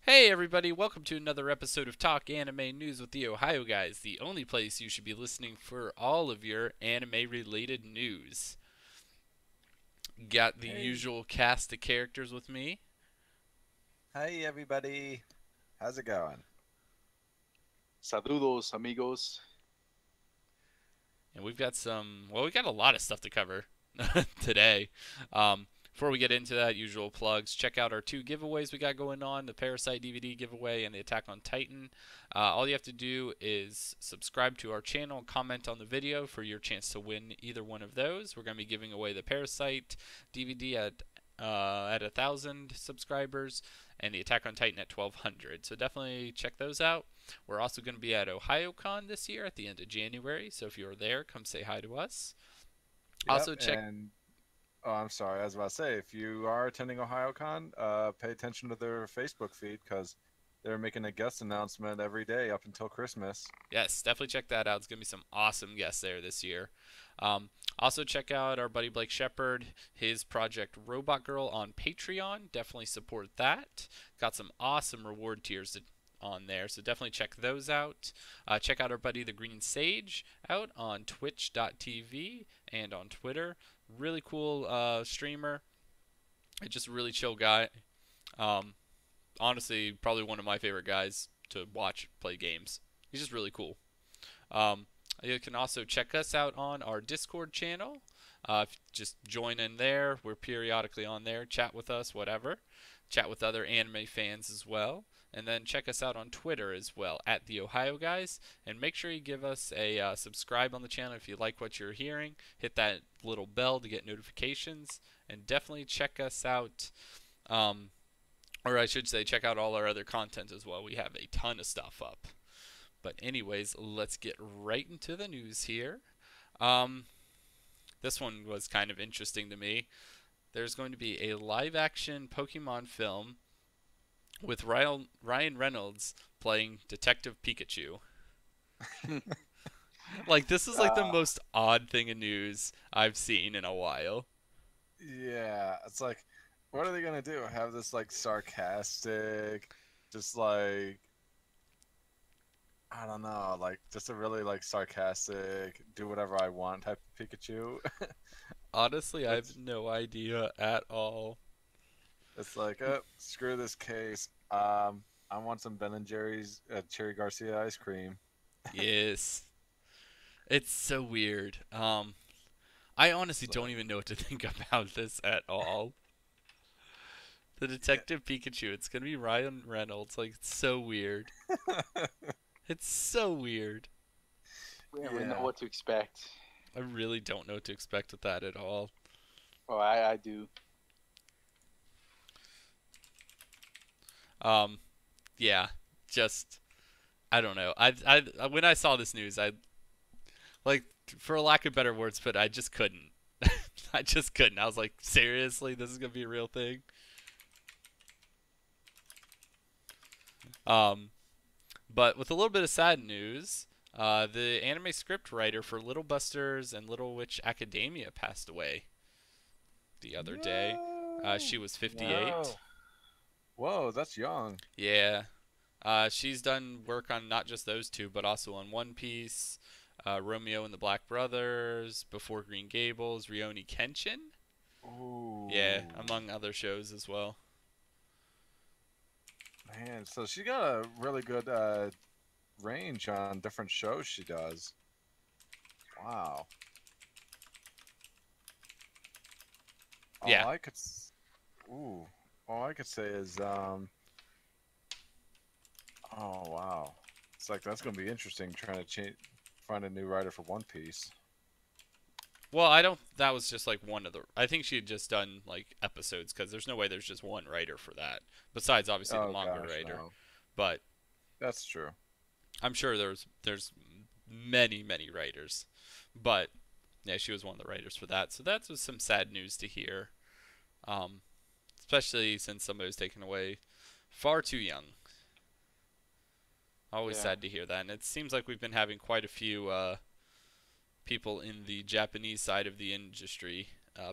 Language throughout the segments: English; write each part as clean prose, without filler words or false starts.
Hey everybody, welcome to another episode of Talk Anime News with the Ohio Guys, the only place you should be listening for all of your anime related news. Got the Hey, usual cast of characters with me, hey everybody. How's it going? Saludos, amigos. and we got a lot of stuff to cover today. Before we get into that, usual plugs, check out our two giveaways we got going on, the Parasite DVD giveaway and the Attack on Titan. All you have to do is subscribe to our channel and comment on the video for your chance to win either one of those. We're going to be giving away the Parasite DVD at 1,000 subscribers and the Attack on Titan at 1,200. So definitely check those out. We're also going to be at OhioCon this year at the end of January. So if you're there, come say hi to us. Yep, Also check. and I'm sorry, I was about to say, if you are attending OhioCon, pay attention to their Facebook feed because they're making a guest announcement every day up until Christmas. Yes, definitely check that out. It's going to be some awesome guests there this year. Also, check out our buddy Blake Shepard, his project Robot Girl on Patreon. Definitely support that. Got some awesome reward tiers on there, so definitely check those out. Check out our buddy the Green Sage out on twitch.tv and on Twitter. Really cool streamer. Just a really chill guy. Um, Honestly, probably one of my favorite guys to watch play games. He's just really cool. Um, you can also check us out on our Discord channel. Just join in there. We're periodically on there. Chat with us, whatever. Chat with other anime fans as well. And then check us out on Twitter as well, at the Ohio Guys. And make sure you give us a subscribe on the channel if you like what you're hearing. Hit that little bell to get notifications. And definitely check us out. Or I should say, check out all our other content as well. We have a ton of stuff up. But anyways, let's get right into the news here. Um, this one was kind of interesting to me. There's going to be a live-action Pokemon film with Ryan Reynolds playing Detective Pikachu. Like, this is like the uh, most odd thing of news I've seen in a while. Yeah, it's like, what are they gonna do? Have this like sarcastic, just like I don't know, like just a really like sarcastic, do whatever I want type of Pikachu. Honestly, I have It's no idea at all. it's like, screw this case. I want some Ben and Jerry's Cherry Garcia ice cream. Yes. It's so weird. I honestly It's don't like, even know what to think about this at all. The yeah. Detective Pikachu. It's gonna be Ryan Reynolds. Like, it's so weird. It's so weird. we don't really know Yeah. what to expect. I really don't know what to expect with that at all. Oh, I do. Um, yeah, just I don't know. When I saw this news, I like, for lack of better words, but I just couldn't. I just couldn't. I was like, seriously, this is gonna be a real thing. Um, but with a little bit of sad news, the anime script writer for Little Busters and Little Witch Academia passed away the other day. No. She was 58. No. Whoa, that's young. Yeah. She's done work on not just those two, but also on One Piece, Romeo and the Black Brothers, Before Green Gables, Rurouni Kenshin. Yeah, Ooh. among other shows as well. Man, so she got a really good range on different shows she does. Wow. All Yeah. I could ooh, all I could say is oh wow. It's like that's going to be interesting trying to find a new writer for One Piece. Well, I don't. That was just like one of the. I think she had just done like episodes because there's no way there's just one writer for that. Besides, obviously, the Oh manga gosh, writer. no. But That's true. I'm sure there's many writers. But yeah, she was one of the writers for that. So that was some sad news to hear. Um, Especially since somebody was taken away far too young. Always Yeah. sad to hear that. And it seems like we've been having quite a few people in the Japanese side of the industry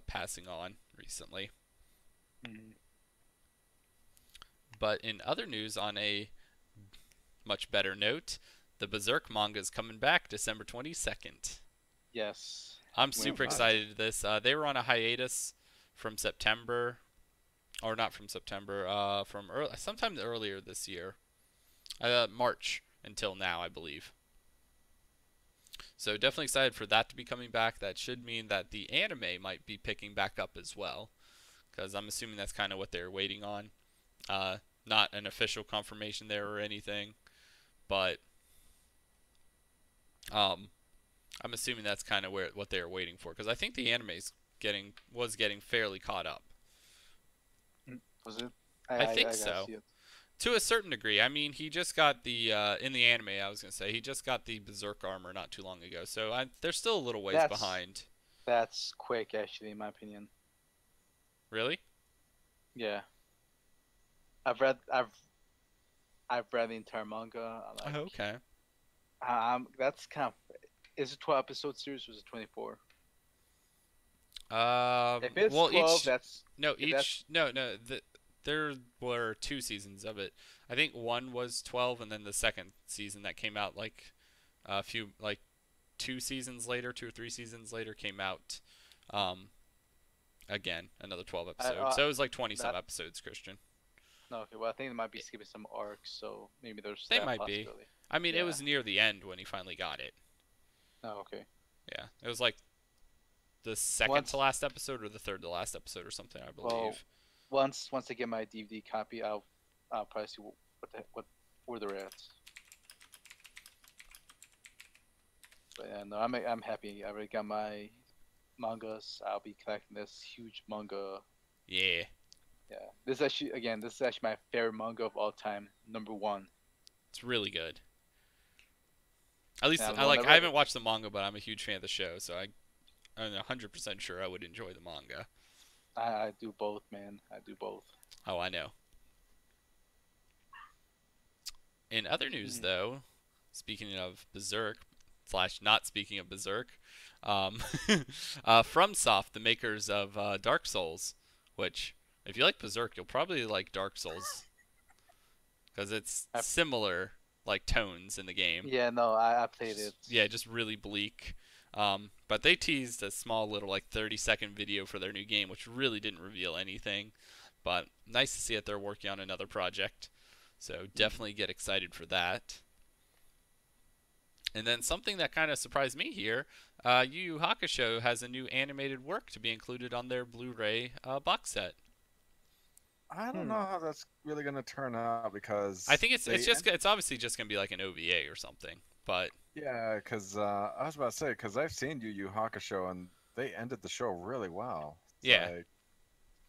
passing on recently. Mm. But in other news, on a much better note, the Berserk manga is coming back December 22nd. Yes. I'm Waiting super for Nice. it. excited to this. They were on a hiatus from September, or not from September, from sometime earlier this year, March until now, I believe. So definitely excited for that to be coming back. That should mean that the anime might be picking back up as well, because I'm assuming that's kind of what they're waiting on. Not an official confirmation there or anything, but um, I'm assuming that's kind of what they were waiting for, because I think the anime's getting fairly caught up. Was it? I think I gotta so. see it. To a certain degree. I mean, he just got the in the anime. I was gonna say he just got the Berserk armor not too long ago, so they're still a little ways That's behind. that's quick, actually, in my opinion. Really? Yeah. I've read the entire manga. Oh, okay. That's kind of. Is it 12 episode series or is it 24? If it's Well, 12, each that's no, if that's each no, no. There were two seasons of it. I think one was 12, and then the second season that came out like a few like 2 or 3 seasons later came out. Um, again, another 12 episodes. So it was like 20 some that episodes, Christian. no. Okay, well, I think they might be skipping some arcs, so maybe there's They that might be. possibility. I mean, it Yeah. was near the end when he finally got it. Oh, okay. Yeah, it was like the second to Once, last episode or the third to last episode or something, I well, believe. once I get my DVD copy, I'll probably see where they're at. But yeah, no, I'm happy. I already got my mangas. I'll be collecting this huge manga. Yeah. Yeah, this is actually my favorite manga of all time, #1. It's really good. At least And I when I I read haven't it, watched the manga, but I'm a huge fan of the show, so I'm 100% sure I would enjoy the manga. I do both, man. I do both. Oh, I know. In other news, Mm. though, speaking of Berserk slash not speaking of Berserk, um, FromSoft, the makers of Dark Souls, which if you like Berserk, you'll probably like Dark Souls because it's I, similar like tones in the game. yeah, no, I played it. Yeah, just really bleak. But they teased a small little like 30-second video for their new game, which really didn't reveal anything. But nice to see that they're working on another project. So definitely get excited for that. And then something that kind of surprised me here, Yu Yu Hakusho has a new animated work to be included on their Blu-ray box set. I don't Hmm. know how that's really gonna turn out because I think it's they it's obviously just gonna be like an OVA or something. But yeah, because I was about to say because I've seen Yu Yu Hakusho and they ended the show really well. It's yeah. like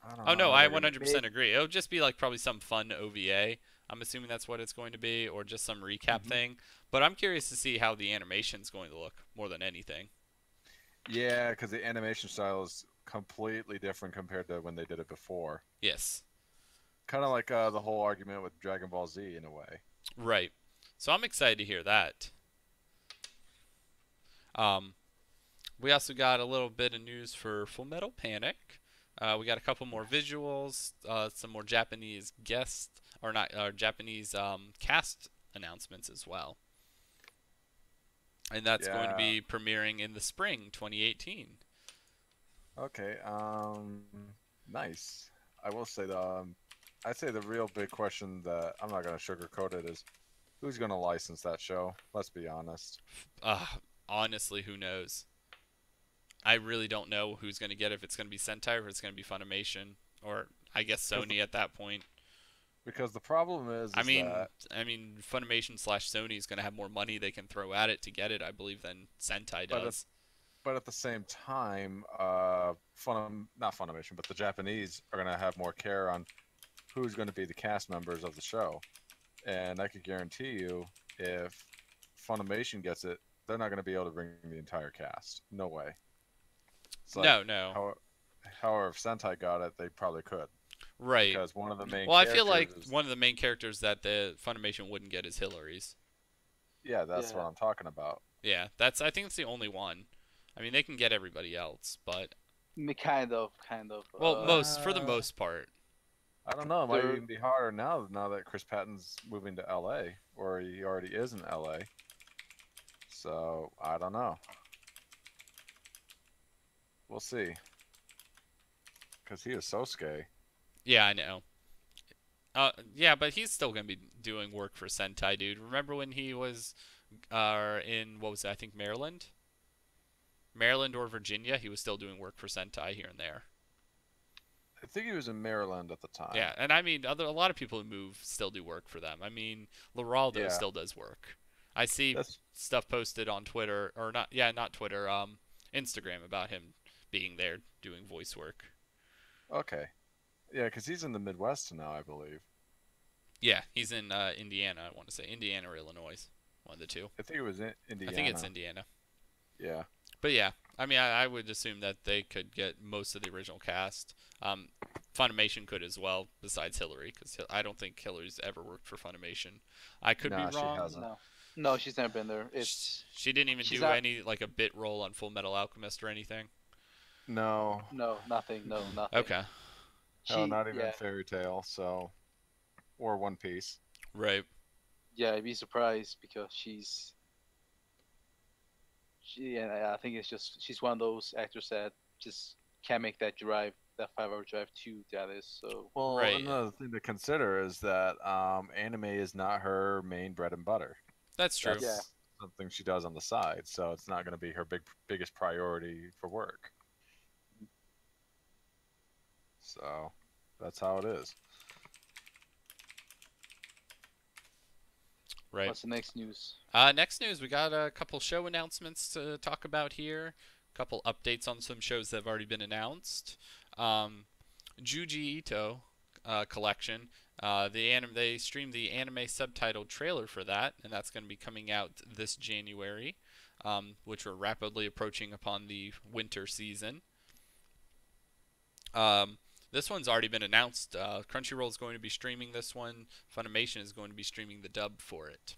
I don't Oh know no, how I they're gonna. 100% agree. It'll just be like probably some fun OVA. I'm assuming that's what it's going to be, or just some recap Mhm. thing. But I'm curious to see how the animation's going to look more than anything. Yeah, because the animation style is completely different compared to when they did it before. Yes, Kind of like the whole argument with Dragon Ball Z in a way. right. So I'm excited to hear that. Um, we also got a little bit of news for Full Metal Panic. We got a couple more visuals, some more Japanese guest or not Japanese cast announcements as well. And that's going to Yeah. be premiering in the spring 2018. Okay. Nice. I will say I'd say the real big question that I'm not gonna sugarcoat it is who's gonna license that show. Let's be honest. Uh, honestly, who knows? I really don't know who's going to get it, if it's going to be Sentai or if it's going to be Funimation or I guess Because the, Sony at that point. because the problem is I mean, that Funimation slash Sony is going to have more money they can throw at it to get it, I believe, than Sentai but does. but at the same time, not Funimation, but the Japanese are gonna have more care on who's going to be the cast members of the show. And I could guarantee you, if Funimation gets it, they're not going to be able to bring the entire cast. No way. It's like, No. however, if Sentai got it, they probably could. Right. Because one of the main Well, I feel like characters is, one of the main characters that the Funimation wouldn't get is Hillary's. yeah, that's Yeah. what I'm talking about. Yeah, I think it's the only one. I mean, they can get everybody else, but Kind of. well, for the Uh, most part. I don't know. It might There, even be harder now that Chris Patton's moving to LA, or he already is in LA. So I don't know. We'll see. Because he is so scary. Yeah, I know. Yeah, but he's still gonna be doing work for Sentai, dude. Remember when he was in what was it? I think Maryland or Virginia. He was still doing work for Sentai here and there. I think he was in Maryland at the time. Yeah, and I mean, a lot of people who move still do work for them. I mean, Loraldo Yeah, still does work. I see that's stuff posted on Twitter or not. Yeah, not Twitter. Instagram about him being there doing voice work. okay. Yeah, because he's in the Midwest now, I believe. Yeah, he's in Indiana. I want to say Indiana or Illinois, one of the two. I think it was in I think it's Indiana. Indiana. Yeah. But yeah, I mean, I would assume that they could get most of the original cast. Funimation could as well, besides Hillary, because I don't think Hillary's ever worked for Funimation. I could be Nah, she wrong. hasn't. no, no, she's never been there. It's She didn't even she's do not. any like a bit role on Full Metal Alchemist or anything. No. No, nothing. No, nothing. Okay, Hell, She, not even yeah, Fairy Tale, so. Or One Piece. right. yeah. I'd be surprised because and I think it's just she's one of those actors that just can't make that drive, that 5 hour drive to Dallas. So Well, Right. another thing to consider is that anime is not her main bread and butter. That's true. yeah, That's something she does on the side, so it's not going to be her biggest priority for work. So that's how it is. Right. what's the next news? Next news, we got a couple show announcements to talk about here. A couple updates on some shows that have already been announced. Juji Ito collection. They streamed the anime subtitled trailer for that, and that's going to be coming out this January, which we're rapidly approaching upon the winter season. This one's already been announced. Crunchyroll is going to be streaming this one. Funimation is going to be streaming the dub for it.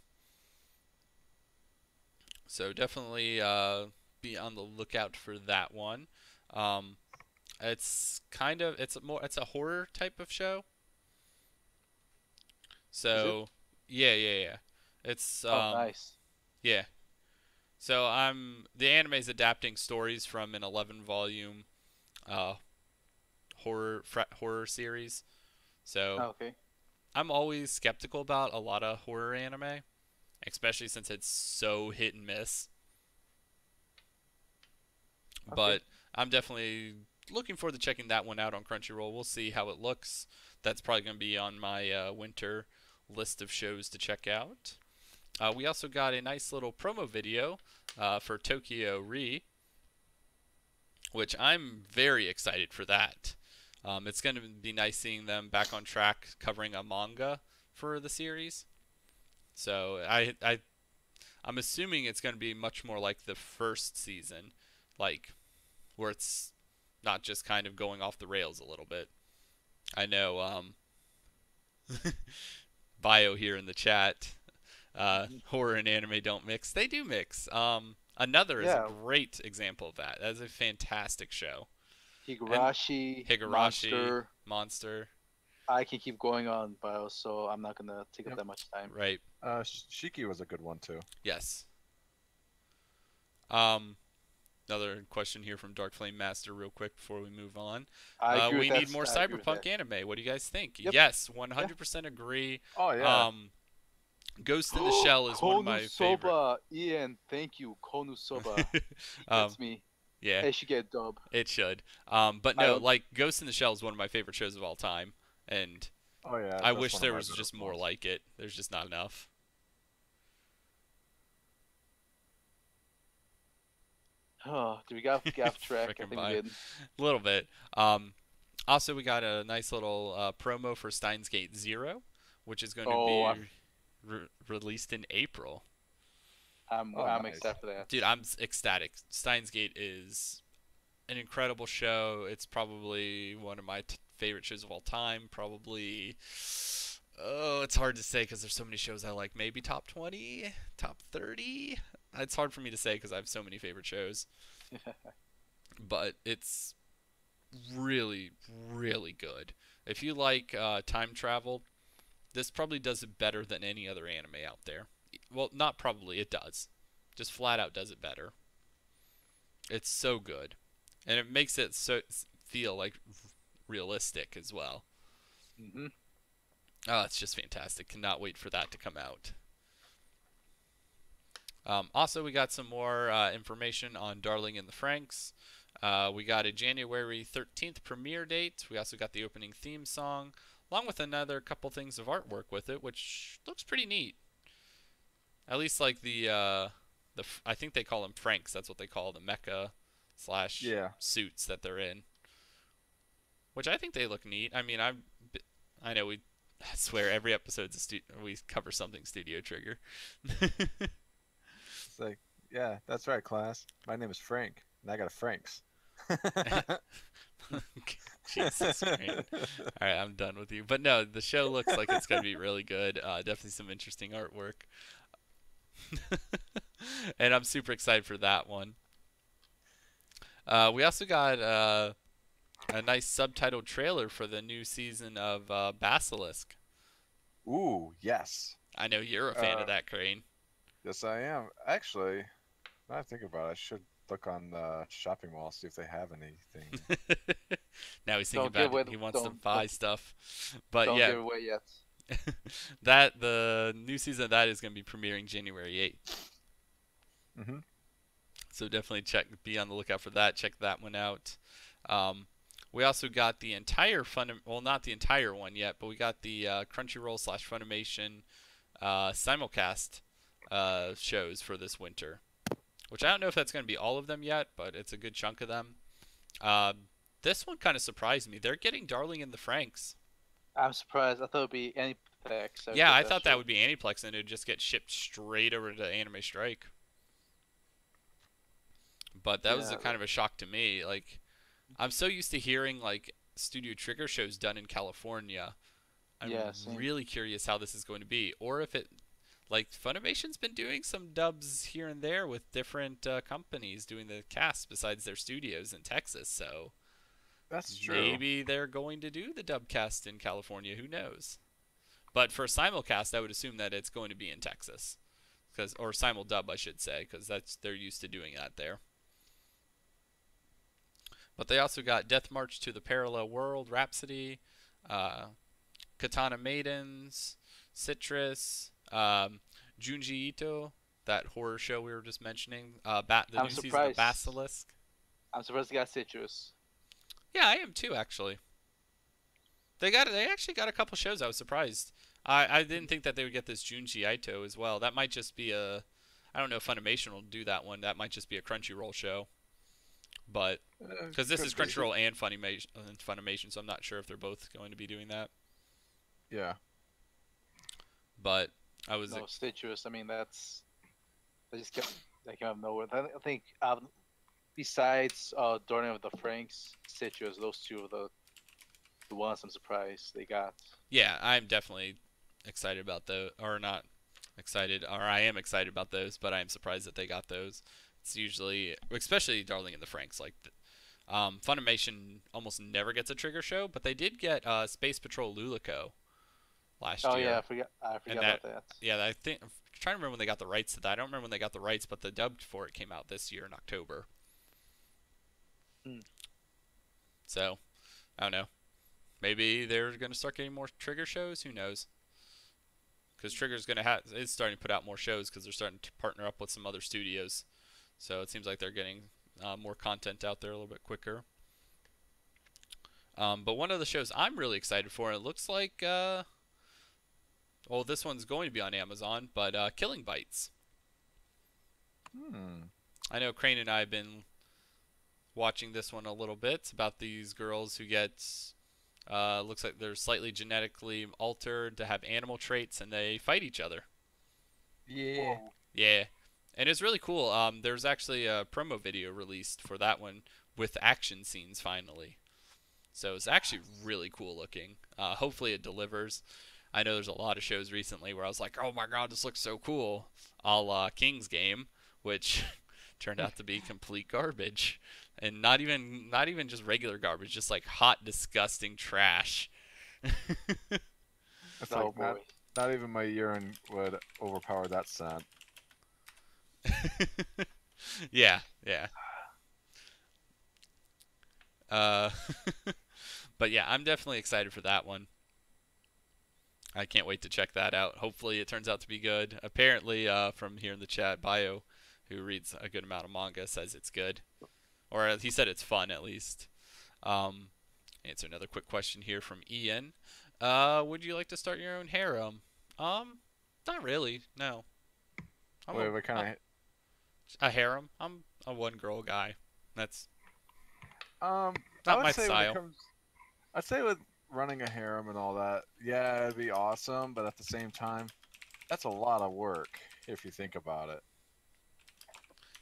So definitely be on the lookout for that one. It's a horror type of show. Is it? So yeah. It's Oh, nice. yeah. So the anime is adapting stories from an 11 volume uh horror series. So Oh, okay. I'm always skeptical about a lot of horror anime, especially since it's so hit and miss. Okay. But I'm definitely looking forward to checking that one out on Crunchyroll. We'll see how it looks. That's probably going to be on my winter list of shows to check out. We also got a nice little promo video for Tokyo Re, which I'm very excited for that. It's going to be nice seeing them back on track covering a manga for the series. So I'm assuming it's going to be much more like the first season, like where it's not just kind of going off the rails a little bit. I know Bio here in the chat. Horror and anime don't mix. They do mix. Another is a Yeah, great example of that. That is a fantastic show. And Higurashi, Higurashi, Monster. Monster, I can keep going on, Bio, so I'm not gonna take up Yep. that much time. right? Shiki was a good one too. Yes. Um, Another question here from Dark Flame Master, real quick before we move on. I agree We with need that. more I agree with cyberpunk that. anime. What do you guys think? Yep. Yes, 100% agree. Oh yeah. Ghost in the Shell is one of my favorite. Konosuba, Ian, thank you. Konosuba. He um, gets me. yeah, It should get dub. it should. But I no, don't. like Ghost in the Shell is one of my favorite shows of all time, and Oh yeah. I That's wish one of there my was better just more ones. like it. There's just not enough. Oh, did we get off track? I Frickin' think we Bio. did. A little bit. Also, we got a nice little promo for Steins Gate Zero, which is going to Oh, be released in April. I'm Oh, I'm nice. excited for that. Dude, I'm ecstatic. Steins Gate is an incredible show. It's probably one of my favorite shows of all time. Probably. Oh, it's hard to say because there's so many shows I like. Maybe top 20, top 30. It's hard for me to say because I have so many favorite shows. But it's really, really good. If you like time travel, this probably does it better than any other anime out there. Well, not probably, it does. Just flat out does it better. It's so good, and it makes it so feel like realistic as well. Hmm. Oh, it's just fantastic. Cannot wait for that to come out. Also, we got some more information on Darling in the Franxx. We got a January 13th premiere date. We also got the opening theme song, along with another couple things of artwork with it, which looks pretty neat. At least like I think they call them Franks. That's what they call the mecha slash Yeah. suits that they're in, which I think they look neat. I mean, I know I swear every episode's we cover something Studio Trigger. It's like, yeah, that's right, class. My name is Frank, and I got a Franks. Jesus, man. All right, I'm done with you. But no, the show looks like it's gonna be really good. Definitely some interesting artwork, and I'm super excited for that one. We also got a nice subtitled trailer for the new season of Basilisk. Ooh, yes. I know you're a fan of that, Crane. Yes, I am. Actually, now I think about it, I should look on the shopping mall, see if they have anything. Now he's thinking Don't give about away it. He the- wants to don't- buy don't- stuff. But Don't yeah, give away yet. that the new season of that is going to be premiering January 8th. Mm-hmm. So definitely be on the lookout for that. Check that one out. We also got the entire well, not the entire one yet, but we got the Crunchyroll / Funimation simulcast shows for this winter. Which I don't know if that's going to be all of them yet, but it's a good chunk of them. This one kind of surprised me. They're getting Darling in the Franxx. I'm surprised. I thought it'd be Aniplex. Yeah, I thought that would be Aniplex and it would just get shipped straight over to Anime Strike. But that was Yeah, kind of a shock to me. Like, I'm so used to hearing like Studio Trigger shows done in California. I'm Yeah, same. really curious how this is going to be, or if it, like, Funimation's been doing some dubs here and there with different companies doing the cast besides their studios in Texas. So That's true. maybe they're going to do the dub cast in California. Who knows? But for simulcast, I would assume that it's going to be in Texas, or simuldub, I should say, because they're used to doing that there. But they also got Death March to the Parallel World, Rhapsody, Katana Maidens, Citrus, Junji Ito, that horror show we were just mentioning, the I'm new season of surprised. Basilisk. I'm surprised they got Citrus. Yeah, I am too, actually. They actually got a couple shows. I was surprised. I didn't think that they would get this Junji Ito as well. That might just be I don't know if Funimation will do that one. That might just be a Crunchyroll show. But because this is Could be. Crunchyroll and Funimation, so I'm not sure if they're both going to be doing that. Yeah. But I was No, Citrus. I mean, that came out of nowhere. I think besides Darling of the Franks, Citrus, those two are the ones I'm surprised they got. Yeah, I'm definitely excited about those, or not excited, or I am excited about those, but I am surprised that they got those. It's usually, especially Darling in the Franxx, like Funimation almost never gets a Trigger show, but they did get Space Patrol Lulico last year. Oh yeah, I forgot about that. Yeah, I think I'm trying to remember when they got the rights to that. I don't remember when they got the rights, but the dub for it came out this year in October. Hmm. So, I don't know. Maybe they're going to start getting more Trigger shows. Who knows? Because Trigger's going to is starting to put out more shows because they're starting to partner up with some other studios. So it seems like they're getting more content out there a little bit quicker. But one of the shows I'm really excited for, and it looks like, well, this one's going to be on Amazon, but Killing Bites. I know Crane and I have been watching this one a little bit. It's about these girls who get, looks like they're slightly genetically altered to have animal traits, and they fight each other. Yeah. Whoa. Yeah. And it's really cool. There's actually a promo video released for that one with action scenes finally. So it's actually really cool looking. Hopefully it delivers. I know there's a lot of shows recently where I was like, oh my god, this looks so cool. A la King's Game, which turned out to be complete garbage. And not even just regular garbage, just like hot, disgusting trash. It's Oh like boy. not even my urine would overpower that scent. Yeah, yeah. Uh, but yeah, I'm definitely excited for that one. I can't wait to check that out. Hopefully, it turns out to be good. Apparently, from here in the chat, Bio, who reads a good amount of manga, says it's good, or he said it's fun at least. Um, Answer another quick question here from Ian. Would you like to start your own harem? Um, Not really. No, I'm Wait, what kind a harem. I'm a one girl guy. That's of? I not would my say when it style. comes, I'd say with running a harem and all that, yeah, it'd be awesome. But at the same time, that's a lot of work if you think about it.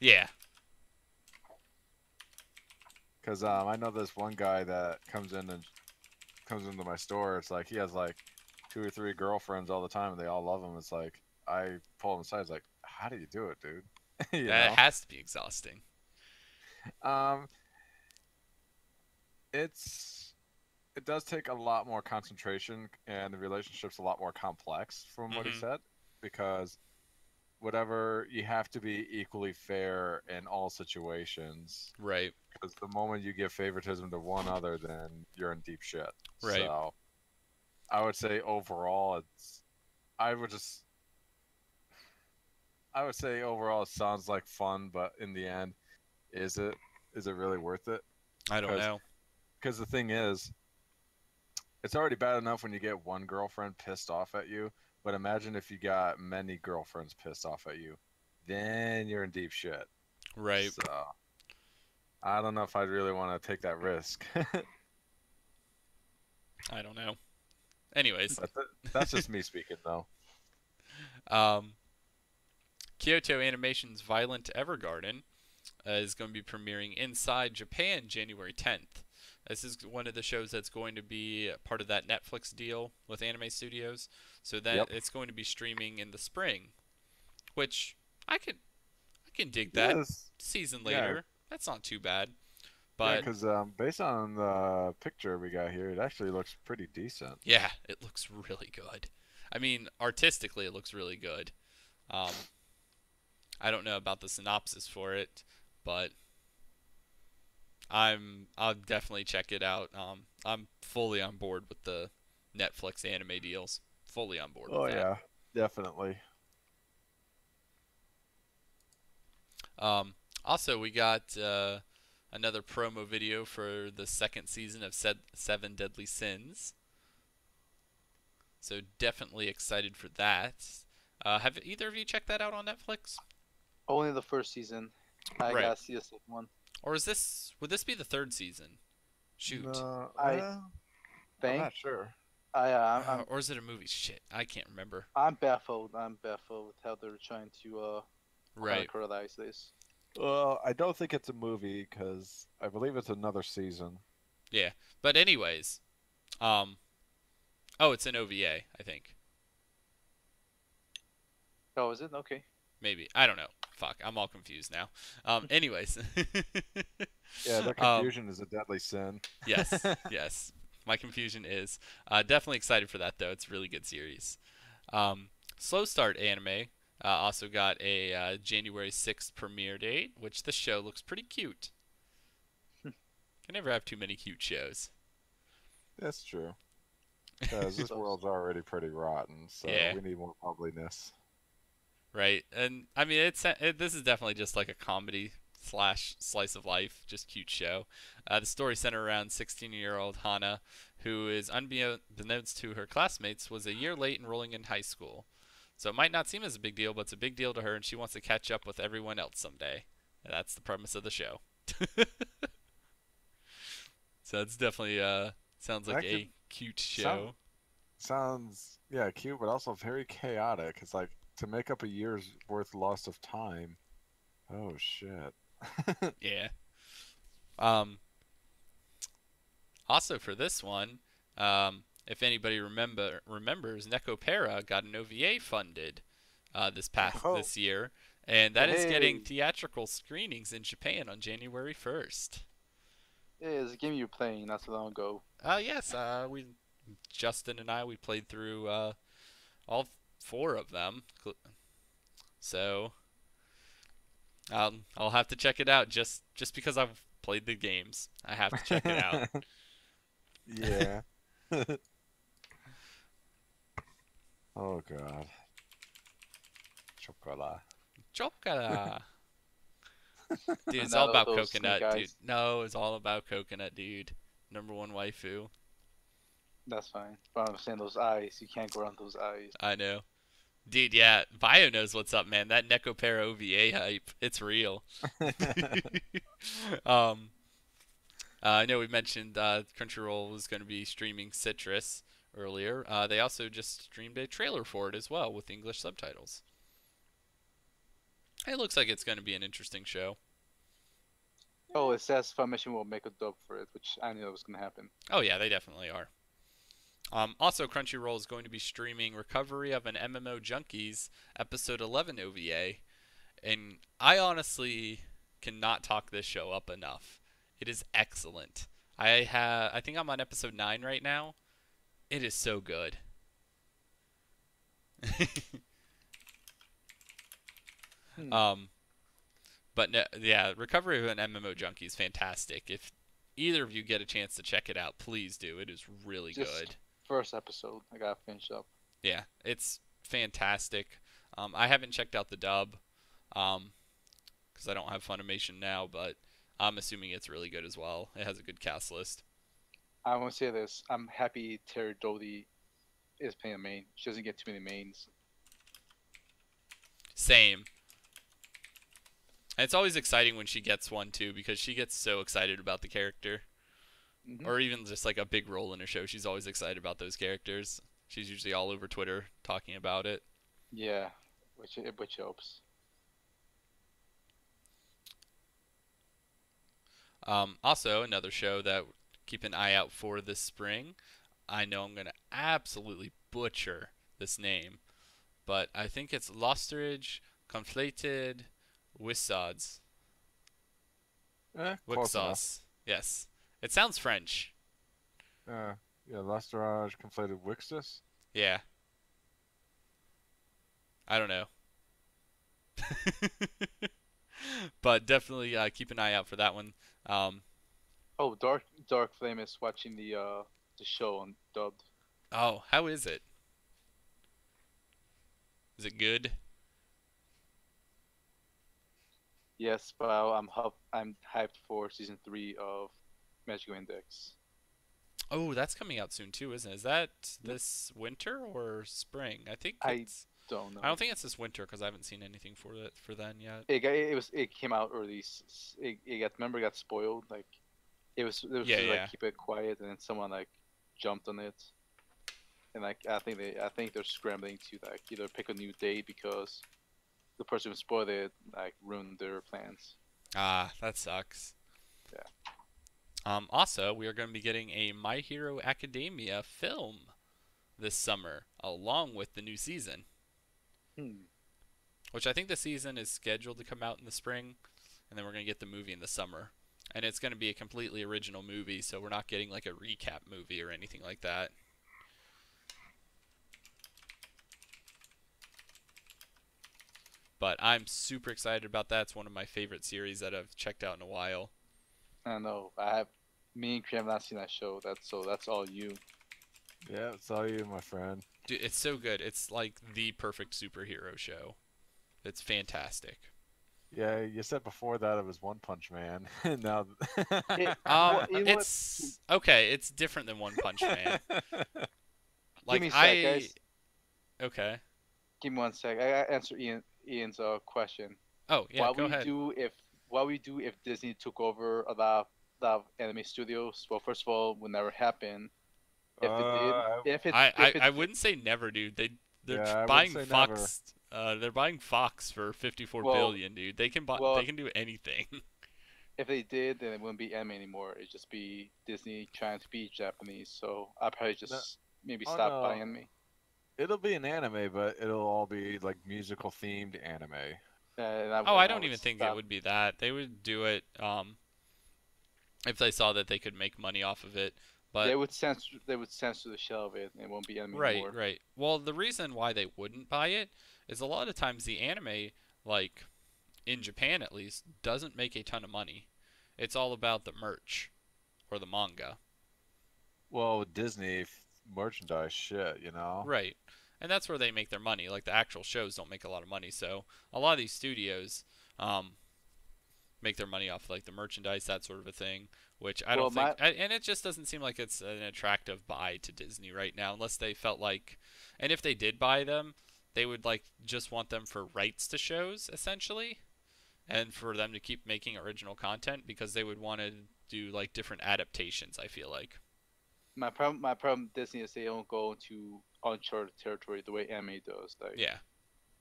Yeah. Because I know this one guy that comes into my store. It's like he has like 2 or 3 girlfriends all the time, and they all love him. It's like I pull him aside. It's like, how do you do it, dude? you That know. has to be exhausting. Um, it's it does take a lot more concentration, and the relationship's a lot more complex, from what he Hmm. said, because whatever you have to be equally fair in all situations. Right. Because the moment you give favoritism to one other, then you're in deep shit. Right. So I would say overall, I would just I would say overall it sounds like fun, but in the end, is it is it really worth it? I don't Because know. the thing is, it's already bad enough when you get one girlfriend pissed off at you, but imagine if you got many girlfriends pissed off at you, then you're in deep shit. Right. So I don't know if I'd really want to take that risk. I don't know. Anyways, That's just me speaking, though. um, Kyoto Animation's Violent Evergarden is going to be premiering inside Japan January 10th. This is one of the shows that's going to be part of that Netflix deal with Anime Studios. So then Yep. it's going to be streaming in the spring, which I can dig that. Yes. Season Yeah. later, that's not too bad. Yeah, But because based on the picture we got here, it actually looks pretty decent. yeah, it looks really good. I mean, artistically, it looks really good. Um, I don't know about the synopsis for it, but I'll definitely check it out. I'm fully on board with the Netflix anime deals. Fully on board with Oh that. yeah, definitely. Also, we got another promo video for the second season of Seven Deadly Sins. So definitely excited for that. Have either of you checked that out on Netflix? Only the first season. I Right. gotta see the second one. Or would this be the third season? Shoot. No, I I'm think not sure. Or is it a movie? Shit, I can't remember. I'm baffled. I'm baffled with how they're trying to Right. characterize this. Well, I don't think it's a movie because I believe it's another season. Yeah. But anyways, um, oh, it's an OVA, I think. Oh, is it? Okay. Maybe. I don't know. Fuck, I'm all confused now. Anyways. Yeah, their um, confusion is a deadly sin. yes, yes. My confusion is. Definitely excited for that though. It's a really good series. Slow Start Anime also got a January 6th premiere date, which the show looks pretty cute. Can never have too many cute shows. That's true. Because this So, world's already pretty rotten, so Yeah. we need more bubbliness. Right, and I mean this is definitely just like a comedy slash slice of life, just cute show. The story centered around 16-year-old Hana, who is unbeknownst to her classmates, was a year late enrolling in high school. So it might not seem as a big deal, but it's a big deal to her, and she wants to catch up with everyone else someday. And that's the premise of the show. So it's definitely sounds like That a could cute sound show. sounds yeah cute, but also very chaotic. It's like to make up a year's worth lost of time. Oh shit. Yeah. Um, Also for this one, if anybody remembers, Necopera got an OVA funded Oh, this year, and that is getting hey, theatrical screenings in Japan on January 1st. yeah, it's a game you were playing not so long ago. Yes, we Justin and I, we played through all four of them. So I'll have to check it out just because I've played the games. I have to check it out. Yeah. Oh God. Chocolate. Chocolate. Dude, it's all None of about those snake coconut, dude. eyes. No, it's all about coconut, dude. Number one waifu. That's fine. But I'm saying those eyes. You can't go around those eyes. I know. Dude, yeah, Bio knows what's up, man. That Necopara OVA hype, it's real. um, I know we mentioned Crunchyroll was going to be streaming Citrus earlier. They also just streamed a trailer for it as well with English subtitles. It looks like it's going to be an interesting show. Oh, it says Funimation will make a dub for it, which I knew that was gonna happen. Oh yeah, they definitely are. Also, Crunchyroll is going to be streaming Recovery of an MMO Junkies episode 11 OVA, and I honestly cannot talk this show up enough. It is excellent. I think I'm on episode 9 right now. It is so good. Hmm. But no, yeah, Recovery of an MMO Junkie is fantastic. If either of you get a chance to check it out, please do. It is really Just good. first episode. I gotta finish up. Yeah, it's fantastic. I haven't checked out the dub, because I don't have Funimation now, but I'm assuming it's really good as well. It has a good cast list. I want to say this. I'm happy Terry Doty is playing a main. She doesn't get too many mains. Same. And it's always exciting when she gets one too, because she gets so excited about the character. Mm-hmm. Or even just like a big role in a show. She's always excited about those characters. She's usually all over Twitter talking about it. Yeah, which helps. Also, another show that keep an eye out for this spring. I know I'm going to absolutely butcher this name, but I think it's Losteridge Conflated Wissauds. Close enough. Wixauce. Yes. It sounds French. Yeah, Lesterage conflated Wixtus. Yeah. I don't know. But definitely keep an eye out for that one. Oh, Dark Flame is watching the show on dubbed. Oh, how is it? Is it good? Yes, but I'm hyped for season 3 of Magical Index. Oh, that's coming out soon too, isn't it? Is that this winter or spring? I think I it's. don't know. I don't think it's this winter because I haven't seen anything for it for then yet. It came out early. It got spoiled. Like it was Yeah, just, yeah. like keep it quiet, and then someone like jumped on it, and like I think they're scrambling to like either pick a new date because the person who spoiled it like ruined their plans. Ah, that sucks. Yeah. Also, we are going to be getting a My Hero Academia film this summer, along with the new season. Which I think the season is scheduled to come out in the spring, and then we're going to get the movie in the summer. And it's going to be a completely original movie, so we're not getting like a recap movie or anything like that. But I'm super excited about that. It's one of my favorite series that I've checked out in a while. I know. Me and Kree have not seen that show. That's all you. Yeah, it's all you, my friend. Dude, it's so good. It's like the perfect superhero show. It's fantastic. Yeah, you said before that it was One Punch Man. Now, It's okay. It's different than One Punch Man. Give me a sec, guys. Okay. Give me 1 sec. I gotta answer Ian's question. Oh yeah, go ahead. What we do if Disney took over a lot of anime studios? Well, first of all, would never happen. If it did, I wouldn't say never, dude. They're Yeah, I buying wouldn't say Fox. They're buying Fox for 54 billion, dude. They can buy. well- They can do anything. if they did, then it wouldn't be anime anymore. It'd just be Disney trying to be Japanese. So I'd probably just maybe Oh, stop no. buying anime. it'll be an anime, but it'll all be like musical themed anime. I don't even think it would be that. They would do it if they saw that they could make money off of it But they would censor the shell of it, and it won't be anime right, anymore. right. Well, the reason why they wouldn't buy it is a lot of times the anime, like in Japan at least, doesn't make a ton of money. It's all about the merch or the manga. Well, Disney merchandise shit, Right. And that's where they make their money. Like the actual shows don't make a lot of money, so a lot of these studios um, make their money off like the merchandise, that sort of a thing. Which I Well, don't think, my and it just doesn't seem like it's an attractive buy to Disney right now, unless they felt like, and if they did buy them, they would like just want them for rights to shows essentially, and for them to keep making original content because they would want to do like different adaptations. I feel like. my problem with Disney is they don't go into uncharted territory the way anime does. Like Yeah.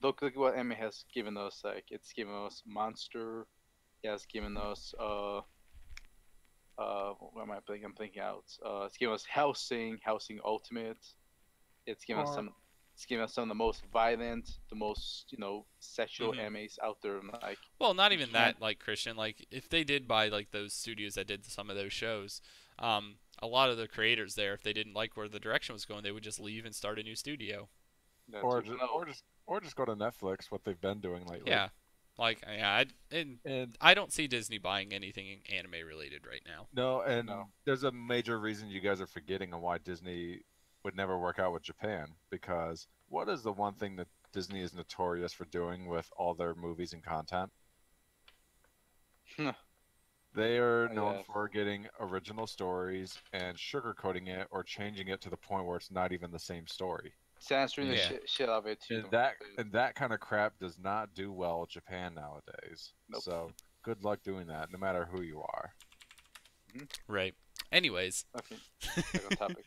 look at what anime has given us. Like it's given us Monster. It has given us what am I thinking? I'm thinking out. It's given us Housing Ultimate. It's given us Or some. It's given us some of the most violent, the most sexual hmm animes out there. And like Well, not you even can't. that, like Christian. Like if they did buy like those studios that did some of those shows, a lot of the creators there, if they didn't like where the direction was going, they would just leave and start a new studio. That or too. just No, go to Netflix, what they've been doing lately. Yeah, like yeah, and And I don't see Disney buying anything anime related right now. no, and no. there's a major reason you guys are forgetting on why Disney would never work out with Japan, because what is the one thing that Disney is notorious for doing with all their movies and content? They are known Yes. for getting original stories and sugarcoating it or changing it to the point where it's not even the same story. Censoring the Yeah, shit out of it too. And Don't that forget. and that kind of crap does not do well with Japan nowadays. Nope. So good luck doing that, no matter who you are. right. Anyways, Okay. Back on topic.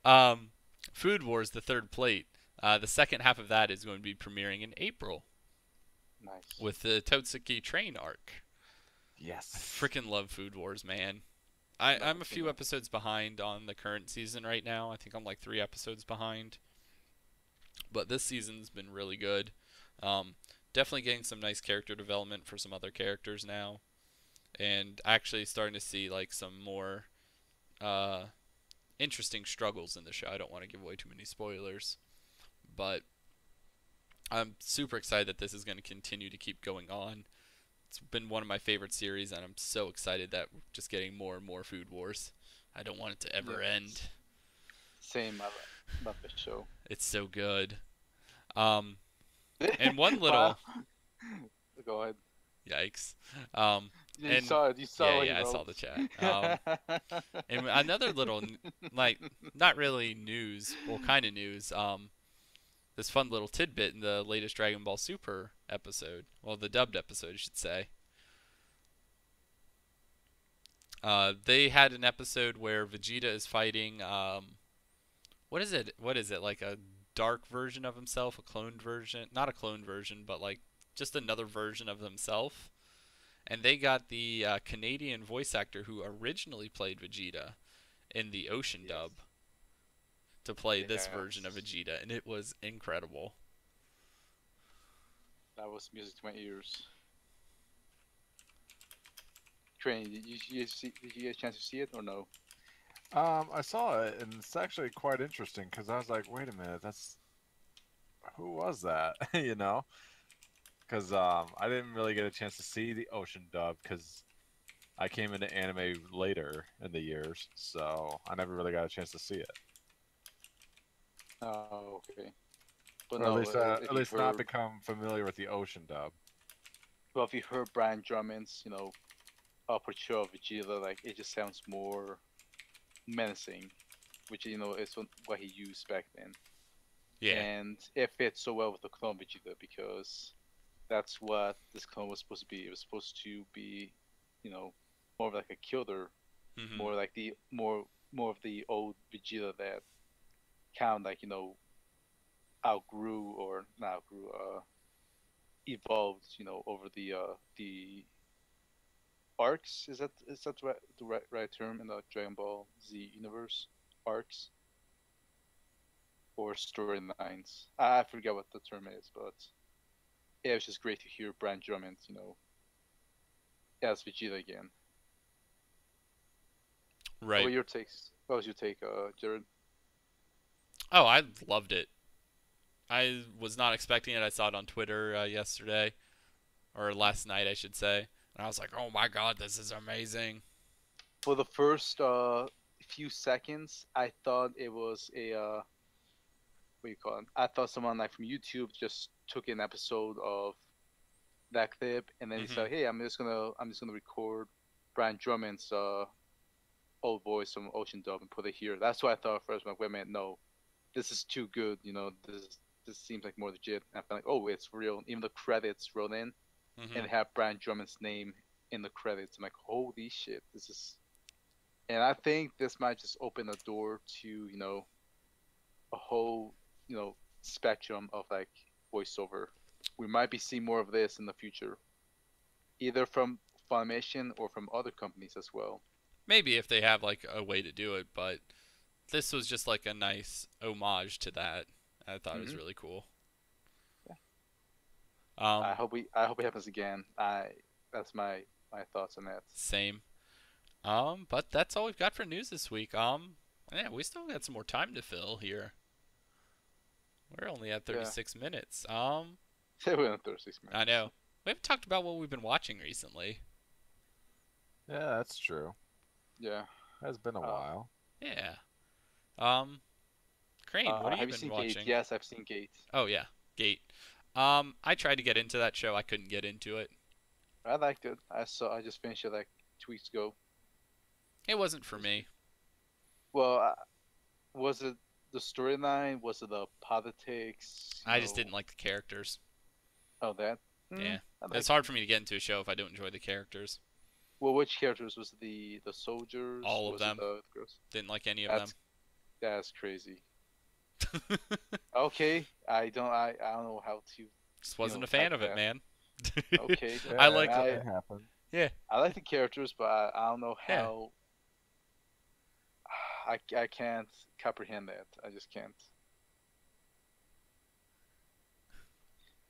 um, Food Wars: The Third Plate. The second half of that is going to be premiering in April Nice. with the Totsuki train arc. I Yes. freaking love Food Wars, man. Never I'm a seen few it. episodes behind on the current season right now. I think I'm like 3 episodes behind. But this season's been really good. Um, Definitely getting some nice character development for some other characters now. And actually starting to see like some more uh, interesting struggles in the show. I don't want to give away too many spoilers. But I'm super excited that this is going to continue to keep going on. It's been one of my favorite series, and I'm so excited that we're just getting more and more Food Wars. I don't want it to ever end. Yes. Same. I love the show. It's so good. Um, and one Wow. little Go ahead. yikes. Um, You and saw it. You saw yeah, what he yeah, I saw wrote. the chat. And another little, like, not really news, well, kind of news. This fun little tidbit in the latest Dragon Ball Super episode. Well, the dubbed episode, I should say. They had an episode where Vegeta is fighting. What is it? What is it? Like a dark version of himself, a cloned version? Not a cloned version, but like just another version of himself. And they got the Canadian voice actor who originally played Vegeta in the Ocean Yes. dub to play this version of Yes. Vegeta, and it was incredible. That was music to my ears. Train, did you get a chance to see it or no? I saw it, and it's actually quite interesting because I was like, wait a minute, that's who was that? Because I didn't really get a chance to see the Ocean dub because I came into anime later in the years, so I never really got a chance to see it, Oh, okay. But or at no, least if at you least not heard, become familiar with the Ocean dub. well, if you heard Brian Drummond's, portrayal of Vegeta, like it just sounds more menacing, which is what he used back then, Yeah. and it fits so well with the clone Vegeta because that's what this clone was supposed to be. It was supposed to be, you know, more of like a killer, hmm more like the more of the old Vegeta that kind of like outgrew or not outgrew, evolved, over the arcs. Is that the right term in the Dragon Ball Z universe? Arcs or storylines? I forget what the term is, but yeah, it was just great to hear Brian Drummond, as Vegeta again. What Right. were your takes? What was your take, Jared? Oh, I loved it. I was not expecting it. I saw it on Twitter yesterday, or last night, I should say. And I was like, oh my god, this is amazing. For the first few seconds, I thought it was a what do you call it? I thought someone like from YouTube just took an episode of that clip and then he Hmm. said, "Hey, I'm just gonna record Brian Drummond's old voice from Ocean Dub and put it here." That's what I thought at first. I'm like, wait a minute, no, this is too good. This seems like more legit. And I felt like, oh, it's real. Even the credits rolled in Hmm. and have Brian Drummond's name in the credits. I'm like, holy shit, this is. And I think this might just open a door to a whole spectrum of like voiceover. We might be seeing more of this in the future, either from Funimation or from other companies as well. Maybe if they have like a way to do it, but this was just like a nice homage to that. I thought it was Hmm. really cool. Yeah. I Um, hope we I hope it happens again. That's my thoughts on that. Same. But that's all we've got for news this week. Yeah, we still got some more time to fill here. We're only at Yeah. 36 minutes. Say we in 36 I minutes. know. We haven't talked about what we've been watching recently. Yeah, that's true. Yeah. It's been a Uh, while. Yeah. Um, Crane, what have you have you been seen Gate? watching? Yes, I've seen Gate. Oh yeah, Gate. I tried to get into that show. I couldn't get into it. I liked it. I just finished it like 2 weeks ago. It wasn't for me. Well, was it the storyline? Was it the politics? I just didn't like the characters. Oh, that. Yeah. I It's like. hard for me to get into a show if I don't enjoy the characters. Well, which characters was it? The soldiers? All of Was it them. the girls? Didn't like any of them. That's crazy. Okay, I don't know how to Just wasn't a fan type of it, that. man. Okay, I Yeah, like I it happened. yeah, I like the characters, but I don't know yeah. how. I can't comprehend that. I just can't.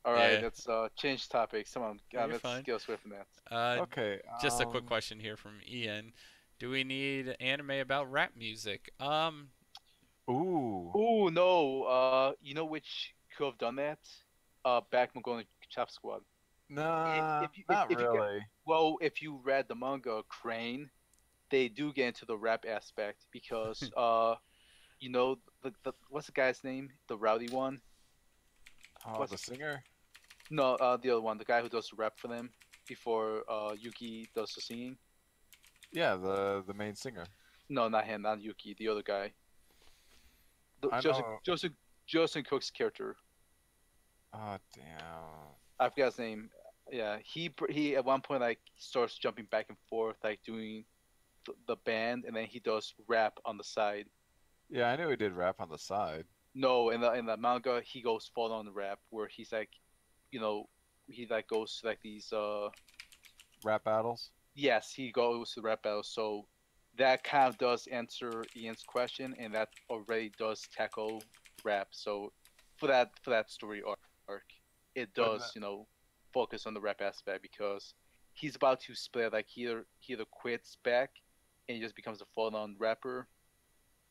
All right, Yeah. let's change topics. Come on, Yeah, you're let's fine. get us away from that. Okay. Just a quick question here from Ian. Do we need anime about rap music? Ooh. Oh no, you know which could have done that? Back Mongolian Chop Squad. Nah, If not if you get really. well, if you read the manga Crane, they do get into the rap aspect because the what's the guy's name? The rowdy one. Oh, What's the singer? no the other one, the guy who does the rap for them before Yuki does the singing. Yeah, the main singer. No, not him, not Yuki, the other guy. The, I Joseph know. Joseph Joseph Cook's character. Oh, damn. I forgot his name. Yeah, he at one point like starts jumping back and forth like doing the band, and then he does rap on the side. Yeah, I knew he did rap on the side. No, in the manga he goes full on rap where he's like, you know, he like goes to like these Rap battles. yes, he goes to rap battles. So that kind of does answer Ian's question, and that already does tackle rap. So for that story arc, it But does focus on the rap aspect because he's about to split. Like he either quits back and he just becomes a full on rapper,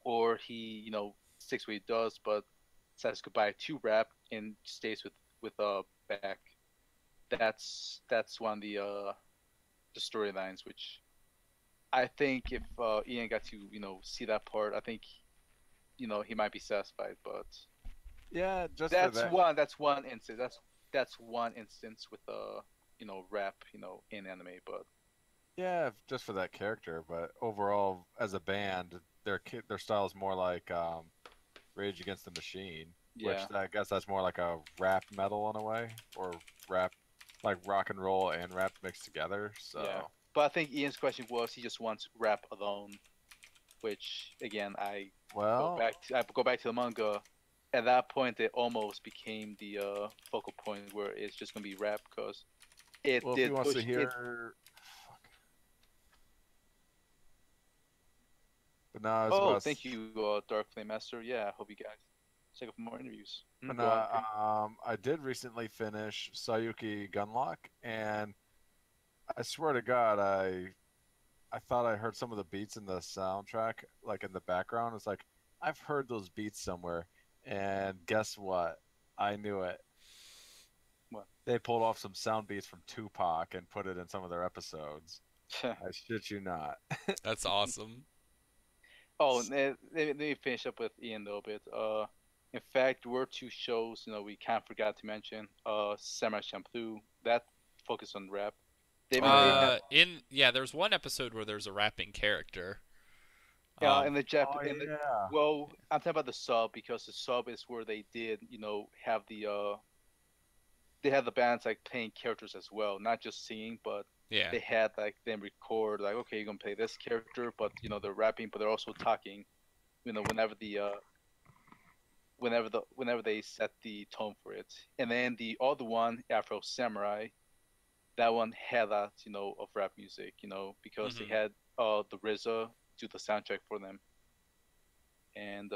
or he sticks what he does but says goodbye to rap and stays with back. That's one of the storylines which I think if Ian got to see that part, I think he might be satisfied. But yeah, just for that's that. one instance. That's one instance with rap in anime. But Yeah, just for that character. But overall, as a band, their style is more like Rage Against the Machine, which yeah, I guess that's more like a rap metal in a way, or rap like rock and roll and rap mixed together. yeah. So, But I think Ian's question was he just wants rap alone, which again well, I go back to the manga. At that point, it almost became the focal point where it's just gonna be rap because it well, if he did wants to push it. hear, but no, I was Oh, about. thank you, Dark Flame Master. Yeah, I hope you guys check out more interviews. But Go on, Crane. I did recently finish Sayuki Gunlock, and I swear to God, I thought I heard some of the beats in the soundtrack, like in the background. It's like I've heard those beats somewhere, and guess what? I knew it. What? They pulled off some sound beats from Tupac and put it in some of their episodes. I shit you not. That's awesome. Oh, let me finish up with Ian a little bit. In fact, there were two shows, we kind of forgot to mention. Samurai Champloo, that focused on rap. They had, Oh, there's one episode where there's a rapping character. in the oh yeah. well, I'm talking about the sub because the sub is where they did, have they had the bands like playing characters as well, not just singing, but Yeah. they had like them record like, okay, you're gonna play this character, but they're rapping, but they're also talking. Whenever whenever they set the tone for it. And then the other one, Afro Samurai, that one had that of rap music, because they Mhm. had the RZA do the soundtrack for them. And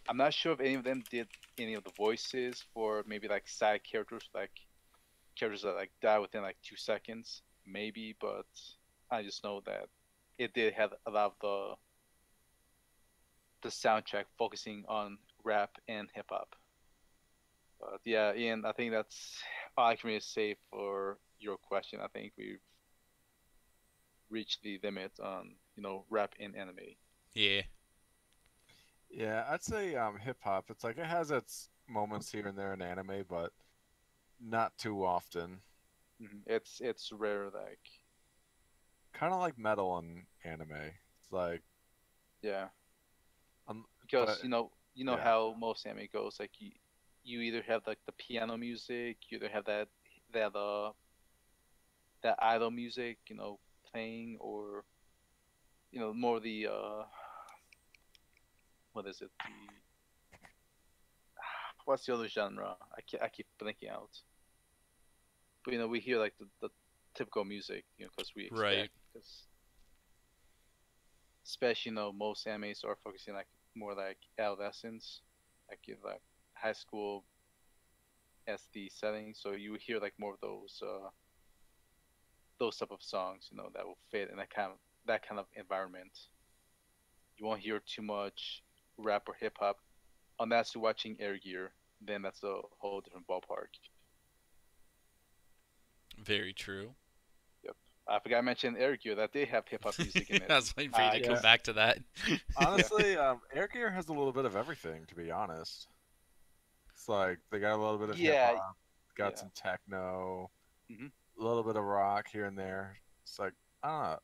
I'm not sure if any of them did any of the voices for maybe like side characters, like characters that like die within like 2 seconds, maybe. But I just know that it did have a lot of the soundtrack focusing on rap and hip hop. But yeah, Ian, I think that's all I can really say for your question. I think we've reached the limit on rap in anime. Yeah. Yeah, I'd say hip hop. It's like it has its moments here and there in anime, but not too often. It's rare, like, Kind of like metal in anime. It's like, yeah, um, but because yeah, how most anime goes. Like you either have like the piano music, you either have that uh that idol music, playing, or more the what is it? What's the other genre? I keep blinking out. But we hear like the typical music, because we Right. expect, because especially most animes are focusing like more like adolescence, like in like high school as the setting. So you would hear like more of those type of songs, that will fit in that kind of environment. You won't hear too much rap or hip hop unless you're watching Air Gear. Then that's a whole different ballpark. Very true. Yep. I forgot to mention Air Gear that they have hip hop music in it. I was waiting for you to come yeah. Just back to that. yeah, Honestly, Air Gear has a little bit of everything, to be honest. It's like they got a little bit of hip yeah, hop, got yeah. some techno, hmm a little bit of rock here and there. It's like I don't know.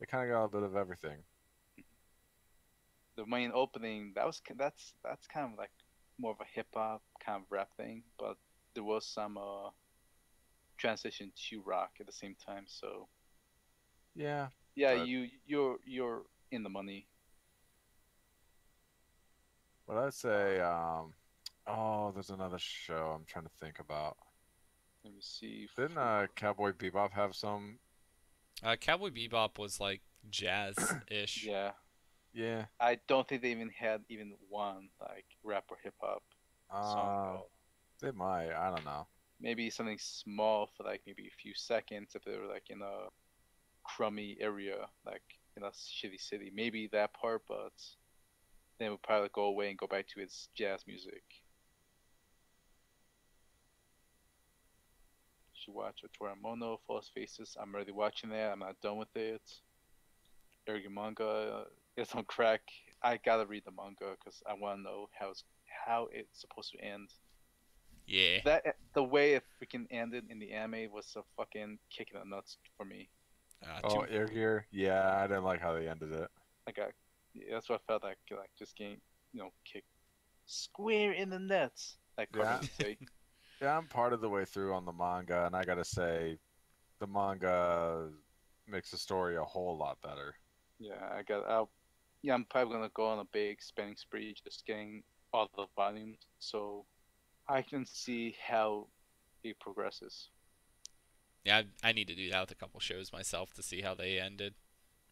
They kind of got a bit of everything. The main opening that's kind of like more of a hip hop kind of rap thing, but there was some transition to rock at the same time. So Yeah, yeah, but you're in the money. what I'd Uh, say, oh, there's another show I'm trying to think about. Let me see. Didn't Cowboy Bebop have some? Cowboy Bebop was like jazz-ish. Yeah, Yeah. I don't think they even had even one like rap or hip hop song at Uh, all. they might. I don't know. Maybe something small for like maybe a few seconds if they were like in a crummy area, like in a shitty city. Maybe that part, but then it would probably go away and go back to its jazz music. Should watch Mono, False Faces. I'm already watching that. I'm not done with it. Ergi manga is on crack. I gotta read the manga because I want to know how it's supposed to end. Yeah. The way it freaking ended in the anime was a fucking kick in the nuts for me. Oh, Too. Air Gear. Yeah, I didn't like how they ended it. Like that's what I felt like just getting kicked square in the nuts, like Carter Yeah, would say. yeah. I'm part of the way through on the manga, and I gotta say, the manga makes the story a whole lot better. Yeah, yeah, I'm probably gonna go on a big spending spree, just getting all the volumes, so I can see how it progresses. Yeah, I need to do that with a couple shows myself to see how they ended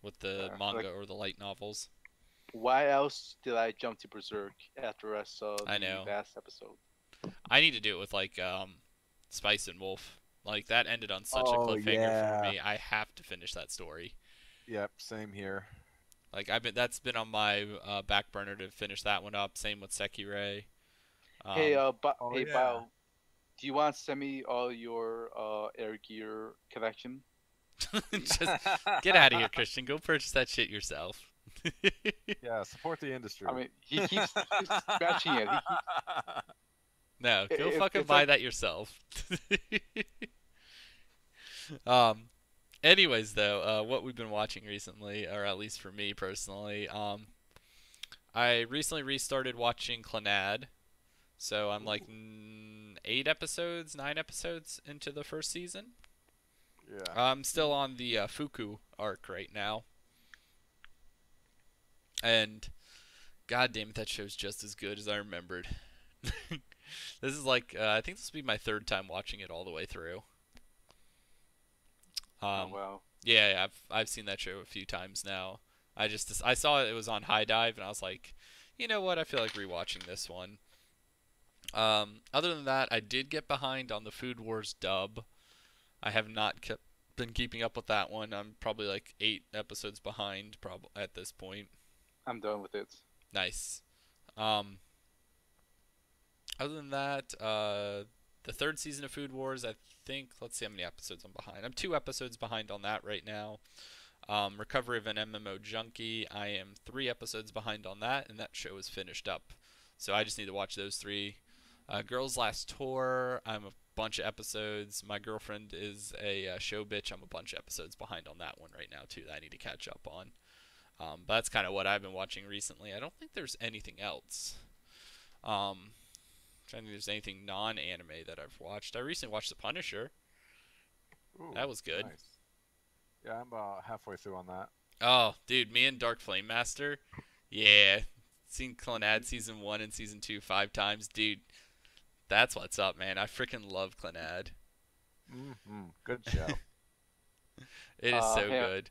with the Like, manga or the light novels. why else did I jump to Berserk after I saw I the know. last episode? I need to do it with like Spice and Wolf. Like that ended on such a Oh cliffhanger for yeah. me. I have to finish that story. Yep. Same here. Like that's been on my back burner to finish that one up. Same with Sekirei. Hey, Um, Oh hey, yeah. Bao, do you want to send me all your air gear collection, please? just get out of here, Christian. Go purchase that shit yourself. Yeah. Support the I industry. mean, he keeps mentioning it. No, go fucking It's buy like that yourself. um, anyways, though, what we've been watching recently, or at least for me personally, I recently restarted watching Clannad. So I'm like Ooh, 8 episodes, 9 episodes into the first season. yeah. I'm still on the Fuku arc right now, and god damn it, that show's just as good as I remembered. This is like I think this will be my third time watching it all the way through. oh Um, wow. yeah, I've seen that show a few times now. I saw it was on High Dive, and I was like, you know what? I feel like rewatching this one. Other than that, I did get behind on the Food Wars dub. I have not been keeping up with that one. I'm probably like 8 episodes behind, at this point. I'm done with it. Nice. Um, Other than that, the third season of Food Wars, I think. Let's see how many episodes I'm behind. I'm 2 episodes behind on that right now. Recovery of an MMO Junkie, I am 3 episodes behind on that, and that show is finished up. So I just need to watch those 3. Girls Last Tour, I'm a bunch of episodes. My girlfriend is a show bitch. I'm a bunch of episodes behind on that one right now too that I need to catch up on. But that's kind of what I've been watching recently. I don't think there's anything else. Trying to think if there's anything non-anime that I've watched. I recently watched The Punisher. Ooh, That was good. nice. Yeah, I'm about halfway through on that. Oh, dude, me and Dark Flame Master. Yeah, seen Clannad season 1 and season 2 5 times, dude. That's what's up, man. I freaking love Clannad. Good show. It is so Hey, good.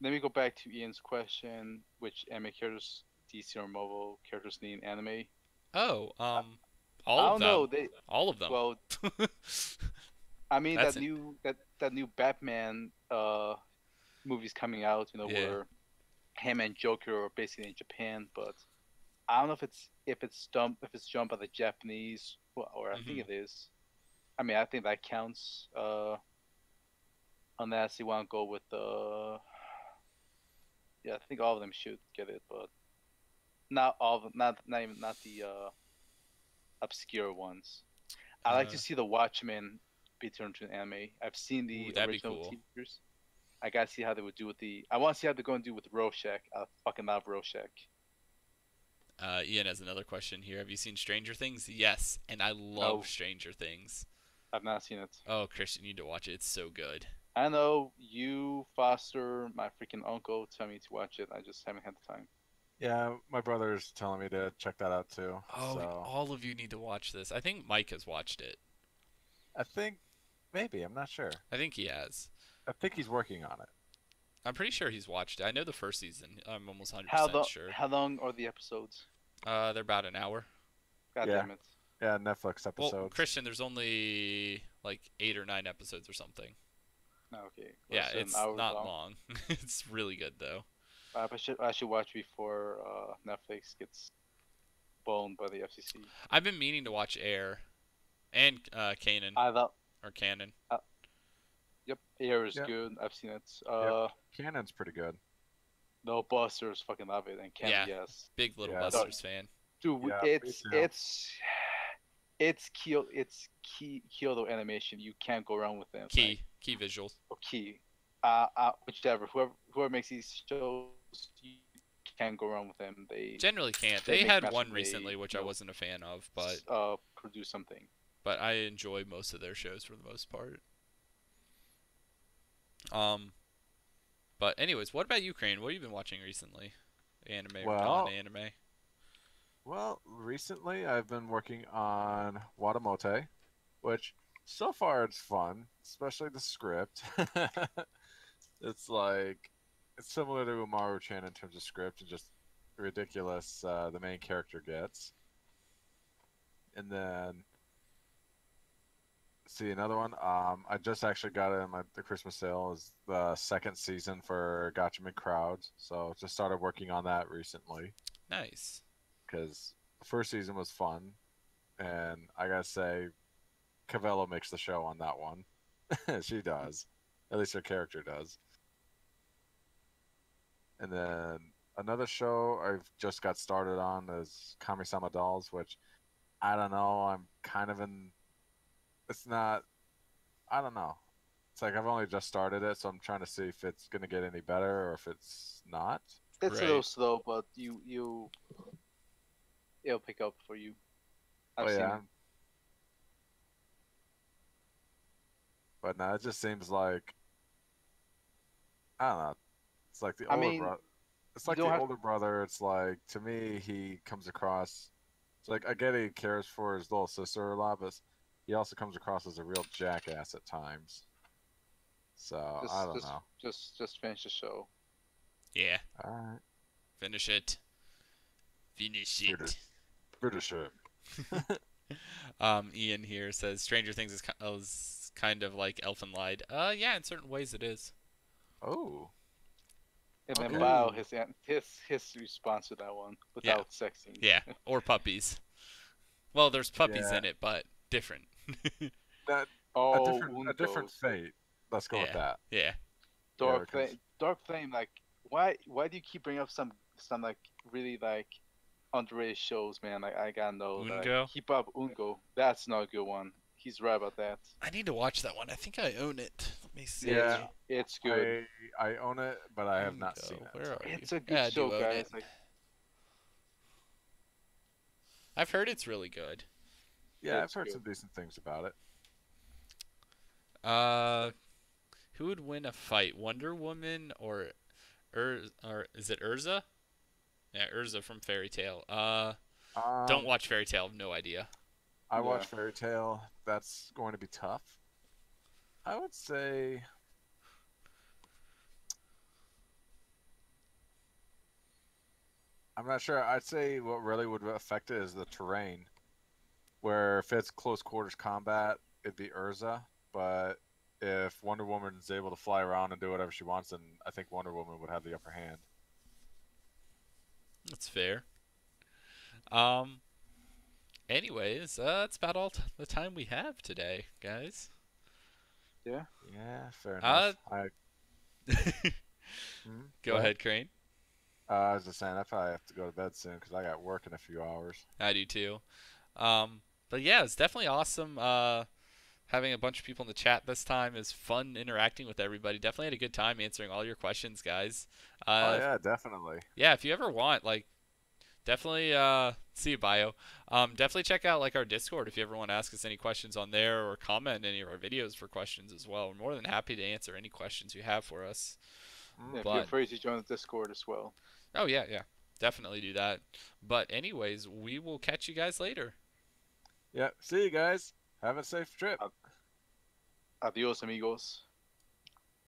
let me go back to Ian's question: which anime characters, DC or Marvel characters, need anime? Oh, I all of don't know. them. All of them. Well, I mean That's that it. new Batman movies coming out. You know, Yeah. where him and Joker are basically in Japan, but I don't know if it's done by the Japanese, or I think Mhm. it is. I mean, I think that counts. Unless you want to go with the, yeah, I think all of them should get it, but not all of them, not the obscure ones. I like Uh, to see the Watchmen be turned to an anime. I've seen ooh, the that'd be original cool. teasers. I gotta see how they would do with the. I want to see how they're going to do with Rorschach. I fucking love Rorschach. Ian has another question here. Have you seen Stranger Things? Yes, and I love No, Stranger Things. I've not seen it. Oh, Christian, you need to watch it. It's so good. I know you, Foster, my freaking uncle, tell me to watch it. I just haven't had the time. Yeah, my brother's telling me to check that out too. Oh, So all of you need to watch this. I think Mike has watched it. I think maybe I'm not sure. I think he has. I think he's working on it. I'm pretty sure he's watched it. I know the first season. I'm almost How 100% the sure. how long are the episodes? They're about an hour. God Yeah. damn it. Yeah, Netflix Well, episodes. Christian, there's only like 8 or 9 episodes or something. No, okay. Yeah, Less than an it's hour not long. long. It's really good though. I should watch before Netflix gets boned by the FCC. I've been meaning to watch Air and Kanan I thought, or Canon. uh, yep, Air is Yep. good. I've seen it. Yep. Canon's pretty good. No Busters fucking love it, and Ken, Yeah. yes, Big Little Yeah. Busters fan. dude, Yeah, me it's too. Kyoto animation. You can't go wrong with them. Key visuals. Or Key, whichever, whoever makes these shows, you can't go wrong with them. They Generally can't. They They make had one masterfully, recently which I wasn't a fan of, but produce something. I enjoy most of their shows for the most part. But anyways, what about Ukraine? What have you been watching recently? Anime or Well, non-anime? recently I've been working on Watamote, which so far it's fun, especially the script. It's like it's similar to Umaru-chan in terms of script and just ridiculous the main character gets. And then see another one. I just actually got it in the Christmas sale. Is the second season for Gatchaman Crowds. So just started working on that recently Nice. because the first season was fun, and I gotta say, Cavello makes the show on that one. She does, at least her character does. And then another show I've just got started on is Kami-sama Dolls, which I don't know. I'm kind of in. It's not. I don't know. It's like I've only just started it, so I'm trying to see if it's gonna get any better or if it's not. It's a Right. little slow, but it'll pick up for you. I've Oh seen yeah, it. but no, it just seems like I don't know. It's like the I older mean, brother. It's you like don't the have. older brother. It's like to me, he comes across. It's like I get he cares for his little sister a lot, but he also comes across as a real jackass at times. So I Just, don't just, know. just finish the show. Yeah. All right, Finish it. Finish British, it. British. Ian here says Stranger Things is kind of like Elfen Lied. Yeah, in certain ways it is. Oh, And then okay. Bao, Ooh. his response to that one Yeah. without sex scenes. Yeah. Or puppies. Well, there's puppies Yeah, in it, but different. that Oh, a different Ungo, fate. Let's go with Yeah. that. Yeah. Yeah, because Dark Flame. Like, why do you keep bringing up some like really like underrated shows, man? Like, I gotta know. Like, Ungo. keep up Ungo. That's not a good one. He's right about that. I need to watch that one. I think I own it. Let me see. It's yeah, it's good. I own it, but I have not seen Ungo. it. Where are you? It's a good Yeah, I show, do own it. guys. Like, I've heard it's really good. Yeah, I've it's heard good. some decent things about it. Uh, who would win a fight, Wonder Woman or is it Urza? Yeah, Urza from Fairy Tail. Don't Um, watch Fairy Tail. No idea. I Yeah. watch Fairy Tale. That's going to be tough. I would say I'm not sure. I'd say what really would affect it is the terrain. Where if it's close quarters combat, it'd be Urza. But if Wonder Woman is able to fly around and do whatever she wants, then I think Wonder Woman would have the upper hand. That's fair. Um. Anyways, that's about all the time we have today, guys. Yeah. Yeah, fair Uh, enough. Go ahead, Crane. I was just saying I probably have to go to bed soon because I got work in a few hours. I do too. But yeah, it's definitely awesome. Having a bunch of people in the chat this time is fun interacting with everybody. Definitely had a good time answering all your questions, guys. Oh yeah, definitely. Yeah, if you ever want, like, definitely see you, bio. Definitely check out like our Discord if you ever want to ask us any questions on there or comment any of our videos for questions as well. We're more than happy to answer any questions you have for us. Yeah, But feel free to join the Discord as well. oh yeah, yeah, definitely do that. But anyways, we will catch you guys later. Yeah. See you guys. Have a safe trip. Adios, amigos.